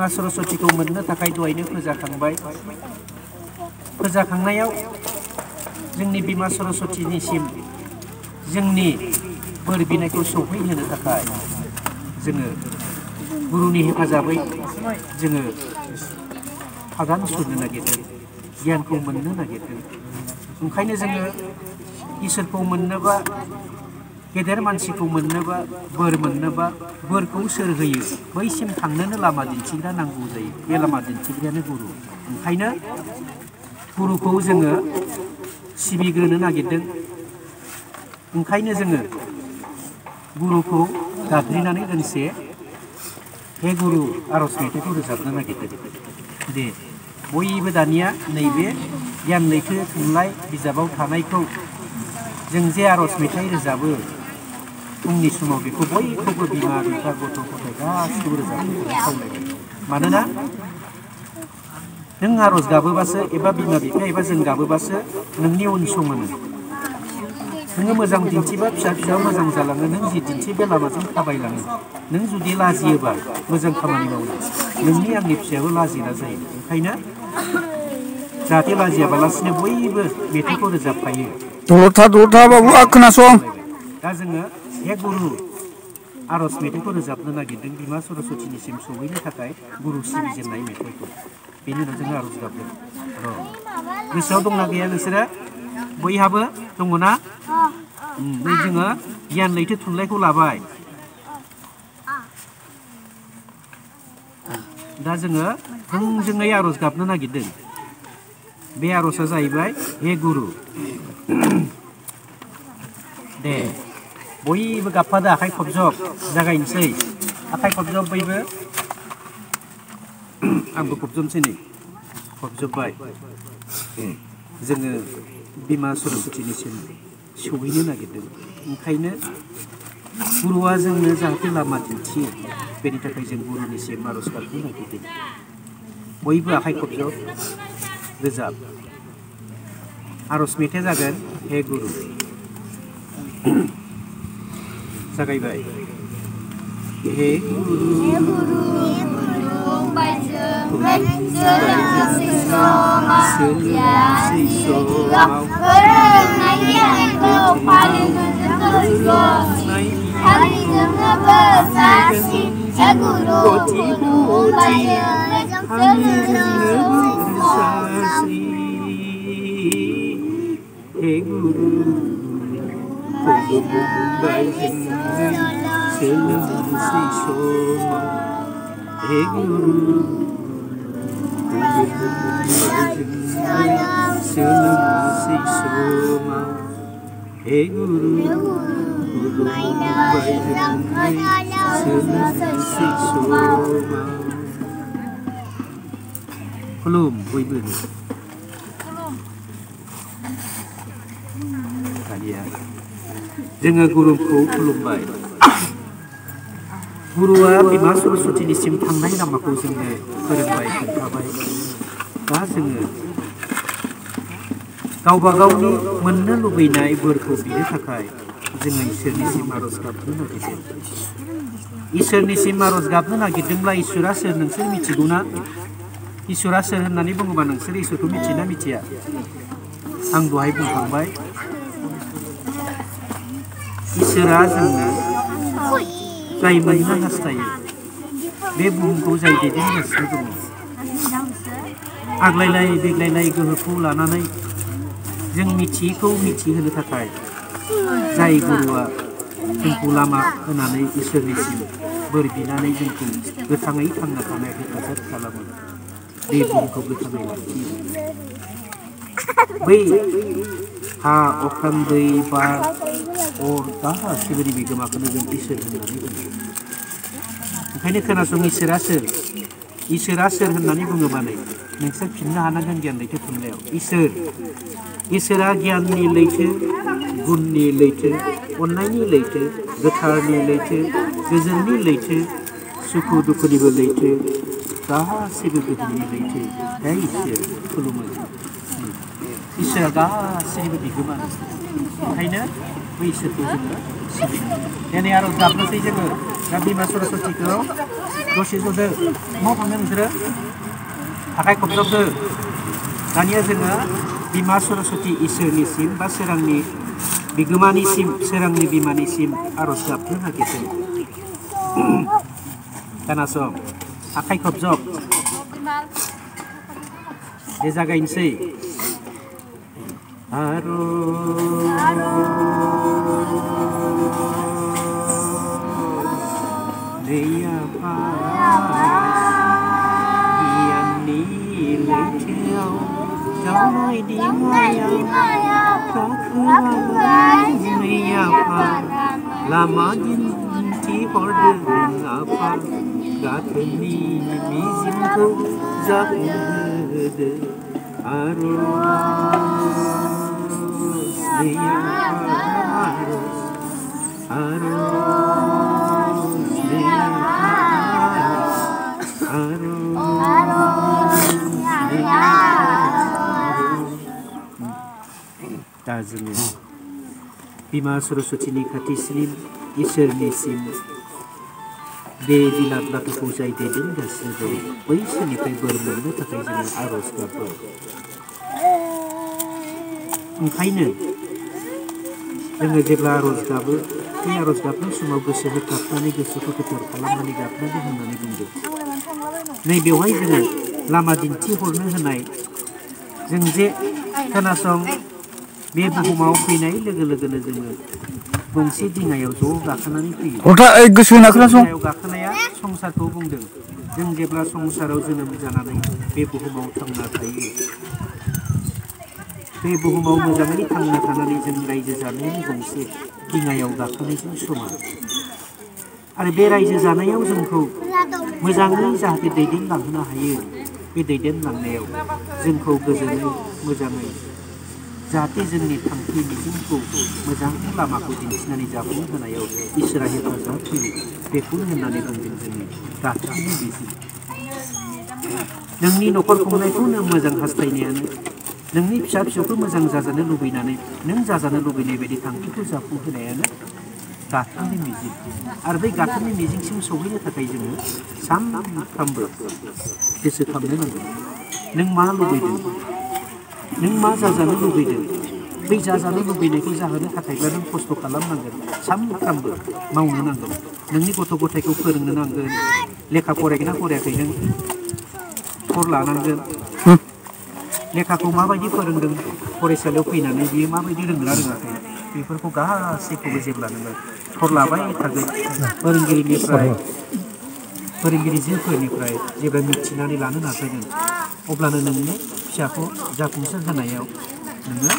बिमा सरस्वतीखौ मोननो थाखाय दहायनो फोजाखांबाय। फोजाखांनायाव जोंनि बिमा सरस्वतीनिसिम जोंनि बोर बिनायखौ सौफैहोनो थाखाय जोङो गुरुनि हेफाजाबै जोङो आगान सुरनो नागिरदों, गियानखौ मोननो नागिरदों। ओंखायनो जोङो इसोरखौ मोननोबा, गेदेर मानसिखौ मोननोबा, बोर मोननोबा, बोरखौ सोर होयो? बैसिम थांनोनो लामा दिन्थिग्रा नांगौ जायो। बे लामा दिन्थिग्रायानो गुरु। ओंखायनो गुरुखौ जोङो सिबिग्रोनो नागिरदों। ओंखायनो जोङो गुरुखौ गाबज्रिनानै दोंसे हे गुरु आरज मेथाइखौ रोजाबनो नागिरदों। दे बयबो दानिया नैबे गियान लैथो थुनलाइ बिजाबाव थानायखौ जों जे आरज मेथाइ रोजाबो फुंनि समाव बेखौ बयखौबो बिमा बिफा गथ' गथाय गासिबो रोजाबनो खावलायबाय। मानोना नों आरज गाबोबासो एबा बिमा बिफा एबा जों गाबोबासो नोंनि उनसं मोनो। नोङो मोजां दिन्थिबा फिसा फिसा मोजां जालाङो। नों जि दिन्थि बे लामाजों थाबायलाङो। नों जुदि लाजियोबा मोजां खामानि मावनो नोंनि आंनि फिसायाबो लाजिना जायो। ओंखायनो जाहाथे लाजियाबालासिनो बयबो मेथाइखौ रोजाबखायो। दलथा बाबु खोनासं। दा जोङो हे गुरु आरज मेथाइखौ रोजाबनो नागिरदों बिमा सरस्वतीनिसिम सौहैनो थाखाय गुरु सिबिजेननाय मेथाइखौ। बेनि उनाव जोङो आरज गाबगोन। गोसोआव दंना गैया नोंसोरो? बयहाबो दङना? नै जोङो गियान लैथो थुनलाइखौ लाबाय। दा जोङो थोंजोङै आरज गाबनो नागिरदों। बे आरजआ जाहैबाय हे गुरु। दे बयबो गाबफादो, आखाइ खबजब। जागायनोसै। आखाइ खबजब बयबो। आंबो खबजबनोसै नै। खबजबबाय। जोङो बिमा सरस्वतीनिसिम सौहैनो नागिरदों। ओंखायनो गुरुआ जोंनो जाहाथे लामा दिन्थियो, बेनि थाखाय जों गुरुनिसिम आरज गाबनो नागिरदों। बयबो आखाइ खबजब रोजाब। आरज मेथाइया जागोन हे गुरु। जागायबाय। हे गुरु सोलोंसै समाव हे गुरु खुलुमबाय जोंनो सोलोंसै समाव। हे गुरु खुलुमबाय जोंनो सोलोंसै समाव। हे गुरु खुलुमबाय जोंनो सोलोंसै समाव। खुलुम बयबो। जोङो गुरुखौ खुलुमबाय। गुरुआ बिमा सरस्वतीनिसिम थांनाय लामाखौ जोंनो फोरोंबाय, खोन्थाबाय। दा जोङो गावबा गावनि मोननो लुबैनाय बोरखौ बिनो थाखाय जोङो इसोरनिसिम आरज गाबनो नागिरदों। इसोरनिसिम आरज गाबनो नागिरदोंब्ला इसोरा सोर नोंसोर मिथिगौना? इसोरा सोर होननानै बुङोबा नोंसोर इसोरखौ मिथियोना मिथिया? आं दहाय बुंखांबाय। इसोरा जोंनो जाय मोननो हास्थायो, बे बुहुमखौ जाय दैदेनगासिनो दङ, आग्लायलाय बिग्लायलाय गोहोखौ लानानै जों मिथियैखौ मिथिहोनो थाखाय जाय गुरुआ जोंखौ लामा होनानै इसोरनिसिम बोर बिनानै जोंखौ गोथाङै थांना थानाय हेफाजाब खालामो, बे बुहुमखौ गोथाङै लाखियो। बै हा, अख्रां, दै, बार, अर गासिबोनि बिगोमाखौनो जों इसोर होननानै बुङो। ओंखायनो खोनासं, इसोरा सोर? इसोरा सोर होननानै बुङोबा नै नोंसोर फिननो हानांगोन गियान लैथो थुनलाइयाव। इसोरा गियाननि लैथो, गुननि लैथो, अननायनि लैथो, गोथारनि लैथो, गोजोननि लैथो, सुखु दुखुनिबो लैथो, गासैबो गोहोनि लैथो। दा इसोर खुलुमो। इसोरा गासैनिबो बिगोमा। ओंखायनो बै इसोरखौ जोङो सिबिनांगौ। दिनै आरज गाबनोसै जोङो। दा बिमा सरस्वतीखौ दसे जदो माव थांनो नोंसोरो आखाइ खबजबदो दानिया जोङो बिमा सरस्वती इसोरनिसिम बा सोरांनि बिगोमानिसिम सोरांनि बिमानिसिम आरज गाबनो नागिरदों खोनासं आखाइ खबजब दे जागायनोसै lama dinti hordeng apa gathni mizinku zahde arus dia arus dia दा जोङो बिमा सरस्वतीनि खाथिसिम इसोरनिसिम बे बिलात बाथौखौ जाय दैदेनगासिनो दं बैसोरनिफ्राय बोर मोननो थाखाय जोङो आरज गाबो ओंखायनो जोङो जेब्ला आरज गाबो बे आरज गाबनाय समाव गोसो होथाबनानै गोसोखौ गोथार खालामनानै गाबनांगौ होननानै बुंदों नै बेवहाय जोङो लामा दिन्थिहरनो होनाय जों जे खोनासं बे बुहुमाव फैनाय लोगो लोगोनो जोङो गंसे दिङायाव ज' गाखोनानै फैयो दिङायाव गाखोनाया संसारखौ बुंदों जों जेब्ला संसाराव जोनोम जानानै बे बुहुमाव थांना थायो बे बुहुमाव मोजाङै थांना थानानै जों रायजो जानायनि गंसे दिङायाव गाखोनायजों समान आरो बे रायजो जानायाव जोंखौ मोजाङै जाहाथे दैदेनलांनो हायो बे दैदेनलांनायाव जोंखौ गोजोनै मोजाङै जाहाथे जोंनि थांखि मिजिंखौ मोजां लामाखौ दिन्थिनानै जाफुं होनायाव इसोरा हेफाजाब होयो बेखौनो होननानै बुंदों जोंनि गाथोननि मिजिं नोंनि न'खर खुंनायखौ नों मोजां हास्थायनायानो नोंनि फिसा फिसौखौ मोजां जाजानो लुबैनानै नों जाजानो लुबैनाय बायदि थांखिखौ जाफुंहोनायानो गाथोननि मिजिं आरो बै गाथोननि मिजिंसिम सौहैनो थाखाय जोङो सानफ्रोमबो गोसोखांनो नांगोन नों मा लुबैदों नों मा जाजानो लुबैदों बै जाजानो लुबैनायखौ जाहोनो थाखायब्ला नों खस्थ' खालामनांगोन सानफ्रोमबो मावनो नांगोन नोंनि गथ' गथायखौ फोरोंनो नांगोन लेखा फरायगोन ना फरायाखै नों खबर लानांगोन लेखाखौ माबायदि फोरोंदों फरायसालियाव फैनानै बियो माबायदि रोंगोना रोङाखै बेफोरखौ गासैखौबो जेब्ला नोङो खबर लाबाय थागोन फोरोंगिरिफोरनिफ्राय जेब्ला मिथिनानै लानो नाजागोन अब्लानो नोंनि फिसाखौ जाफुंसार होनायाव नोङो